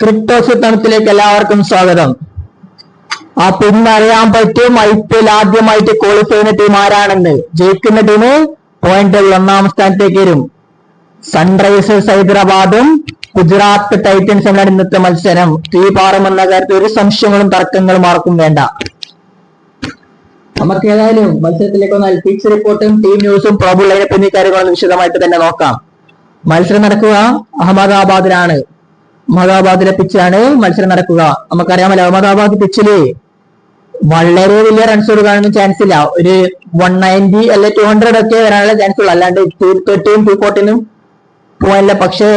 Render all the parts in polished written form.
Cryptos തണുപ്പിലേക്ക് എല്ലാവർക്കും സ്വാഗതം. അപ്പൊ ഇന്ന് അറിയാൻ പറ്റും IPL ആദ്യമായിട്ട് ക്വാളിഫൈ ചെയ്യുന്ന ടീം ആരാണെന്ന്. ജയിക്കുന്ന ടീം പോയിന്റ് ഒന്നാം സ്ഥാനത്തേക്ക് വരും. സൺറൈസേഴ്സ് ഹൈദരാബാദും ഗുജറാത്ത് ടൈറ്റൻസ് എന്നാണ് ഇന്നത്തെ മത്സരം. തീ പാറുമെന്ന കാര്യത്തിൽ ഒരു സംശയങ്ങളും തർക്കങ്ങളും ആർക്കും വേണ്ട. നമുക്ക് ഏതായാലും മത്സരത്തിലേക്ക് വന്നാൽ പിച്ച് റിപ്പോർട്ടും ടീം ന്യൂസും പ്രോബിൾ ലൈനപ്പ് എന്നീ കാര്യങ്ങളൊന്നും വിശദമായിട്ട് തന്നെ നോക്കാം. മത്സരം നടക്കുക അഹമ്മദാബാദിലാണ്. അഹമ്മദാബാദിലെ പിച്ചാണ് മത്സരം നടക്കുക. നമുക്കറിയാമല്ലോ അഹമ്മദാബാദ് പിച്ചില് വളരെ വലിയ റൺസ് കൊടുക്കാനൊന്നും ചാൻസ് ഇല്ല. ഒരു 190 അല്ലെ 200 ഒക്കെ വരാനുള്ള ചാൻസ് ഉള്ളു. അല്ലാണ്ട് 230 240 പോയല്ല. പക്ഷേ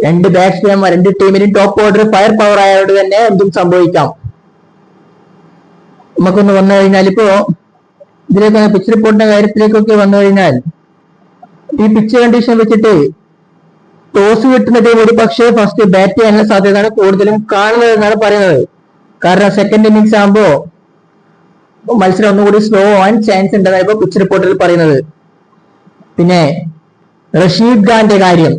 രണ്ട് ബാറ്റ്സ്മാൻ രണ്ട് ടീമിനും ടോപ്പ് ഓർഡർ ഫയർ പവർ ആയതുകൊണ്ട് തന്നെ എന്തും സംഭവിക്കാം. നമുക്കൊന്ന് വന്നു കഴിഞ്ഞാൽ ഇപ്പോ ഇതിലേക്ക് പിച്ച് റിപ്പോർട്ടിന്റെ കാര്യത്തിലേക്കൊക്കെ വന്നു കഴിഞ്ഞാൽ ഈ പിച്ച് കണ്ടീഷൻ വെച്ചിട്ട് ടോസ് കിട്ടുന്ന ടീം ഒരു പക്ഷേ ഫസ്റ്റ് ബാറ്റ് ചെയ്യാനുള്ള സാധ്യതയാണ് കൂടുതലും കാണുന്നത് എന്നാണ് പറയുന്നത്. കാരണം സെക്കൻഡ് ഇന്നിങ്സ് ആകുമ്പോ മത്സരം ഒന്നുകൂടി സ്ലോ ആവാൻ ചാൻസ് ഉണ്ടെന്നാണ് ഇപ്പൊ പിച്ച് റിപ്പോർട്ടിൽ പറയുന്നത്. പിന്നെ റഷീദ് ഖാന്റെ കാര്യം,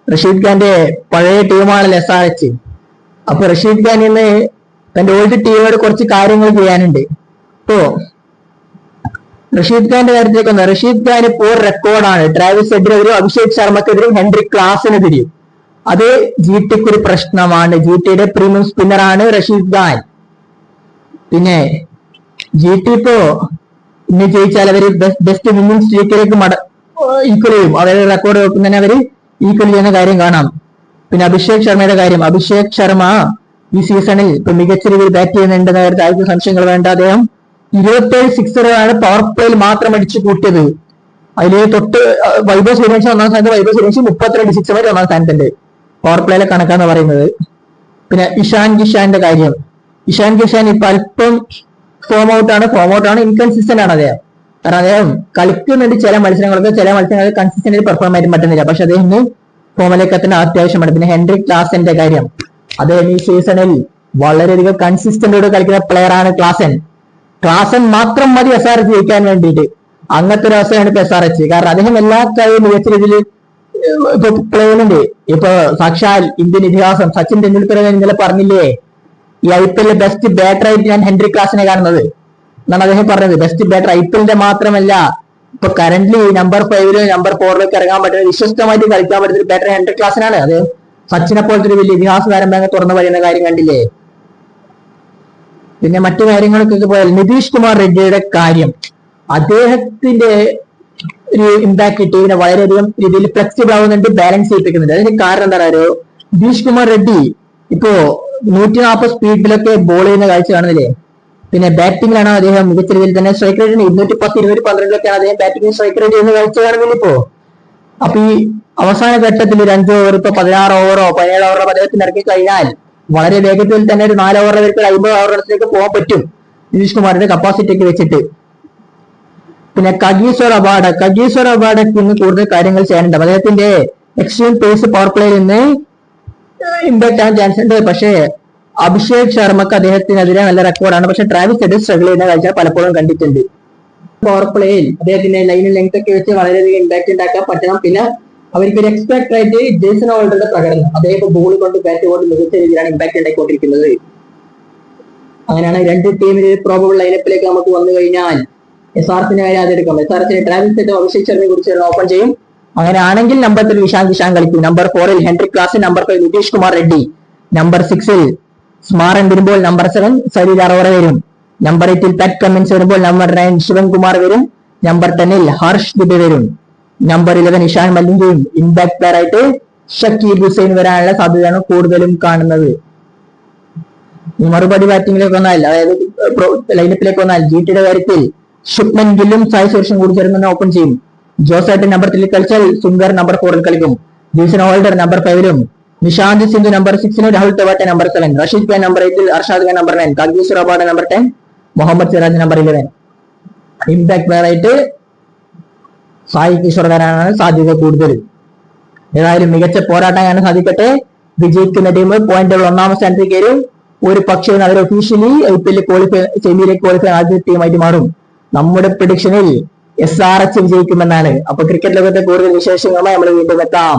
റഷീദ് ഖാന്റെ പഴയ ടീമാണല്ലോ SRH. അപ്പൊ റഷീദ് ഖാൻ ഇന്ന് തന്റെ ഓൾഡ് ടീമോട് കുറച്ച് കാര്യങ്ങൾ ചെയ്യാനുണ്ട്. ഇപ്പോ റഷീദ് ഖാന്റെ കാര്യത്തിലേക്ക് വന്നത്, റഷീദ് ഖാൻ ഇപ്പോൾ റെക്കോർഡാണ്. ട്രാവിസ് ഹെഡിനെതിരും അഭിഷേക് ശർമ്മക്കെതിരും ഹെൻറിക് ക്ലാസിനെതിരും. അത് GT ക്ക് ഒരു പ്രശ്നമാണ്. GT യുടെ പ്രീമിയം സ്പിന്നറാണ് റഷീദ് ഖാൻ. പിന്നെ GT ഇപ്പോ ഇന്ന് ജയിച്ചാൽ അവര് ബെസ്റ്റ് വിന്നിംഗ് സ്ട്രീക്കിലേക്ക് ഈക്വൽ ചെയ്യും. അവരുടെ റെക്കോർഡ് വെക്കുന്നതിന് അവര് ഈക്വൽ ചെയ്യുന്ന കാര്യം കാണാം. പിന്നെ അഭിഷേക് ശർമ്മയുടെ കാര്യം, അഭിഷേക് ശർമ്മ ഈ സീസണിൽ ഇപ്പൊ മികച്ച രീതിയിൽ ബാറ്റ് ചെയ്യുന്നുണ്ടെന്ന കാര്യത്തിൽ ആർക്കും സംശയങ്ങൾ വേണ്ട. അദ്ദേഹം 27 സിക്സറുകളാണ് പവർ പ്ലേയിൽ മാത്രം അടിച്ചു കൂട്ടിയത്. അതില് തൊട്ട് വൈഭവ് സൂര്യവംശി ഒന്നാം സ്ഥാനത്ത്, വൈഭവ് സൂര്യവംശി 32 സിക്സർ ഒന്നാം സ്ഥാനത്തുണ്ട് പവർ പ്ലേയിലെ കണക്കാന്ന് പറയുന്നത്. പിന്നെ ഇഷാൻ കിഷാന്റെ കാര്യം, ഇഷാൻ കിഷാൻ ഇപ്പൊ അല്പം ഫോം ഔട്ടാണ്, ഇൻകൺസിസ്റ്റന്റ് ആണ് അദ്ദേഹം. കാരണം അദ്ദേഹം കളിക്കുന്നുണ്ട് ചില മത്സരങ്ങളിൽ കൺസിസ്റ്റന്റ് പെർഫോം ആയിട്ട് പറ്റുന്നില്ല. പക്ഷെ അദ്ദേഹം ഫോമിലേക്ക് എത്തുന്ന അത്യാവശ്യമാണ്. പിന്നെ ഹെൻറിക് ക്ലാസന്റെ കാര്യം, അദ്ദേഹം ഈ സീസണിൽ വളരെയധികം കൺസിസ്റ്റന്റോട് കളിക്കുന്ന പ്ലെയർ ആണ് ക്ലാസൻ മാത്രം മതി SRH ജയിക്കാൻ വേണ്ടിയിട്ട്. അങ്ങനത്തെ ഒരു അവസ്ഥയാണ് ഇപ്പൊ SRH. കാരണം അദ്ദേഹം എല്ലാ കാര്യവും മികച്ച രീതിയിൽ ഇപ്പൊ പ്ലേ ചെയ്യുന്നുണ്ട്. ഇപ്പൊ സാക്ഷാൽ ഇന്ത്യൻ ഇതിഹാസം സച്ചിൻ തെണ്ടുൽക്കർ ഇന്നലെ പറഞ്ഞില്ലേ, ഈ IPL ബെസ്റ്റ് ബാറ്ററായിട്ട് ഞാൻ ഹെൻറിക് ക്ലാസിനെ കാണുന്നത് എന്നാണ് അദ്ദേഹം പറഞ്ഞത്. ബെസ്റ്റ് ബാറ്റർ IPL മാത്രമല്ല, ഇപ്പൊ കറന്റ്ലി നമ്പർ 5 നമ്പർ 4 ഇറങ്ങാൻ പറ്റുന്ന വിശ്വസ്തമായിട്ട് കളിക്കാൻ പറ്റുന്ന ഒരു ബാറ്റർ ഹെൻറിക് ക്ലാസിനാണ്. അദ്ദേഹം സച്ചിനെ പോലത്തെ ഒരു വലിയ ഇതിഹാസ താരം തുറന്നു പറയുന്ന കാര്യം കണ്ടില്ലേ. പിന്നെ മറ്റു കാര്യങ്ങളൊക്കെ പോയാൽ നിതീഷ് കുമാർ റെഡ്ഡിയുടെ കാര്യം, അദ്ദേഹത്തിന്റെ ഒരു ഇമ്പാക്ട് ടീമിനെ വളരെയധികം രീതിയിൽ ഫ്ലെക്സിബിൾ ആവുന്നുണ്ട്, ബാലൻസ് ചെയ്യിപ്പിക്കുന്നുണ്ട്. അതിന്റെ കാരണം എന്താ പറയുക, നിതീഷ് കുമാർ റെഡ്ഡി ഇപ്പോ 140 സ്പീഡിലൊക്കെ ബോൾ ചെയ്യുന്ന കാഴ്ച കാണുന്നില്ലേ. പിന്നെ ബാറ്റിംഗിലാണ് അദ്ദേഹം മികച്ച രീതിയിൽ തന്നെ സ്ട്രൈക്ക് റേറ്റ് 210 212 അദ്ദേഹം ബാറ്റിംഗ് സ്ട്രൈക്ക് റേറ്റ് ചെയ്യുന്ന കാഴ്ച കാണുന്നില്ല ഇപ്പോ. അപ്പൊ ഈ അവസാന ഘട്ടത്തിൽ ഒരു 5 ഓവർ ഇപ്പൊ 16 ഓവറോ 17 ഓവറോ അദ്ദേഹത്തിന് ഇറക്കി കഴിഞ്ഞാൽ വളരെ വേഗത്തിൽ തന്നെ ഒരു 4 ഓവർ വരെ 50 ഓവർ റൺസിലേക്ക് പോകാൻ പറ്റും നിതീഷ് കുമാറിന്റെ കപ്പാസിറ്റി ഒക്കെ വെച്ചിട്ട്. പിന്നെ കഗീശ്വർ അവാർഡ് ഇന്ന് കൂടുതൽ കാര്യങ്ങൾ ചെയ്യാനുണ്ട്. അദ്ദേഹത്തിന്റെ എക്സ്ട്രീം പേസ് പവർ പ്ലേയിൽ നിന്ന് ഇമ്പാക്ട് ആവാൻ ചാൻസ് ഉണ്ട്. പക്ഷേ അഭിഷേക് ശർമ്മക്ക് അദ്ദേഹത്തിനെതിരെ നല്ല റെക്കോർഡാണ്. പക്ഷെ ട്രാവിസ് ഹെഡ് സ്ട്രഗിൾ ചെയ്യുന്ന കാഴ്ച പലപ്പോഴും കണ്ടിട്ടുണ്ട്. പവർ പ്ലേയിൽ അദ്ദേഹത്തിന്റെ ലൈനിൽ ലെങ്ത് ഒക്കെ വെച്ച് വളരെയധികം ഇമ്പാക്ട് ഉണ്ടാക്കാൻ പറ്റണം. പിന്നെ അവർക്ക് ഒരു എക്സ്പെക്ട് ആയിട്ട് ജേസൺ ഹോൾഡറുടെ പ്രകടനം, അദ്ദേഹം ബോൾ കൊണ്ട് ബാറ്റ് കൊണ്ട് മികച്ച രീതിയിലാണ് ഇമ്പാക്ട് ഉണ്ടായിക്കൊണ്ടിരിക്കുന്നത്. അങ്ങനെയാണ് രണ്ട് ടീമിന് പ്രോബബിൾ ലൈനപ്പിലേക്ക് നമുക്ക് വന്നു കഴിഞ്ഞാൽ SRHന്റെ കാര്യം ആദ്യം എടുക്കാം. SRHന് ട്രാവിസ് ഹെഡും അഭിഷേക് ശർമ്മയെ കുറിച്ച് ഓപ്പൺ ചെയ്യും. അങ്ങനെയാണെങ്കിൽ നമ്പർ 3 ഇഷാൻ കിഷാൻ കളിക്കും. Number 4 Henrique class, number 5 Nitish Kumar Reddy, number 6 സ്മാരൻ വരുമ്പോൾ നമ്പർ 7 സരീർ അറോറ വരും, നമ്പർ 8 പാറ്റ് കമ്മിൻസ് വരുമ്പോൾ നമ്പർ 9 ശിവൻകുമാർ വരും, നമ്പർ 10 ഹർഷ് ദുബെ വരും, നമ്പർ 11 ഇഷാൻ മല്ലിംഗയും ഇമ്പാക്ട് പ്ലെയർ ആയിട്ട് ഷക്കീബ് ഹുസൈൻ വരാനുള്ള സാധ്യതയാണ് കൂടുതലും കാണുന്നത്. മറുപടി ബാറ്റിംഗിലേക്ക് വന്നാൽ, അതായത് ലൈനപ്പിലേക്ക് വന്നാൽ GTയുടെ കാര്യത്തിൽ ശുഭ്മൻ ഗില്ലും സായ് സുരേഷും കൂടി ചേർന്ന് ഓപ്പൺ ചെയ്യും. ജോസായിട്ട് നമ്പർ 3 കളിച്ചാൽ സുന്ദർ നമ്പർ 4 കളിക്കും, Jason Holder number 5 Nishant Sindhu number 6 Rahul Tewatia number 7, Rashid Khan number 8 Arshad Khan number 9, കഗീശ്വർ അവാർഡ് number 10, Mohammed Siraj number 11. Impact player ആയിട്ട് സായി കിഷോർ വരാനാണ് സാധ്യത കൂടുതൽ. ഏതായാലും മികച്ച പോരാട്ടം കാണാൻ സാധിക്കട്ടെ. വിജയിക്കുന്ന ടീം പോയിന്റ് ഒന്നാം സ്ഥാനത്തേക്ക് വരും. ഒരു പക്ഷേ അവർ ഒഫീഷ്യലി IPL സെമിയിലേക്ക് ക്വാളിഫൈ ആദ്യ ടീമായിട്ട് മാറും. നമ്മുടെ പ്രഡിക്ഷനിൽ SRH വിജയിക്കുമെന്നാണ്. അപ്പൊ ക്രിക്കറ്റ് ലോകത്തെ കൂടുതൽ വിശേഷങ്ങളുമായി നമ്മൾ വീണ്ടും എത്താം.